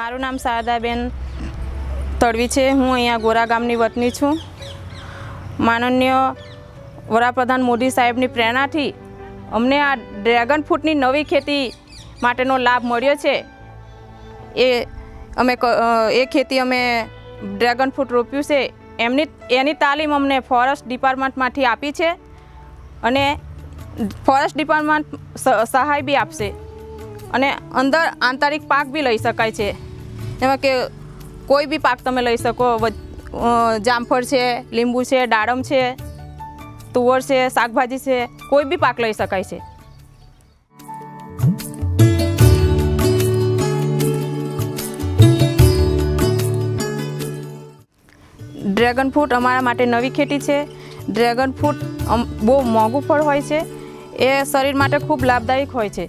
મારું નામ શારદાબેન તડવી છે। હું અહીંયા ગોરા ગામની વતની છું। માનનીય વડાપ્રધાન મોદી સાહેબની પ્રેરણાથી અમને આ ડ્રેગન ફ્રૂટની નવી ખેતી માટેનો લાભ મળ્યો છે। એ ખેતી અમે ડ્રેગન ફ્રૂટ રોપ્યું છે। એની તાલીમ અમને ફોરેસ્ટ ડિપાર્ટમેન્ટમાંથી આપી છે અને ફોરેસ્ટ ડિપાર્ટમેન્ટ સહાય બી આપશે અને અંદર આંતરિક પાક બી લઈ શકાય છે। એમાં કે કોઈ બી પાક તમે લઈ શકો, જામફળ છે, લીંબુ છે, દાડમ છે, તુવર છે, શાકભાજી છે, કોઈ બી પાક લઈ શકાય છે। ડ્રેગન ફ્રૂટ અમારા માટે નવી ખેતી છે। ડ્રેગન ફ્રૂટ બહુ મોંઘું ફળ હોય છે। એ શરીર માટે ખૂબ લાભદાયક હોય છે।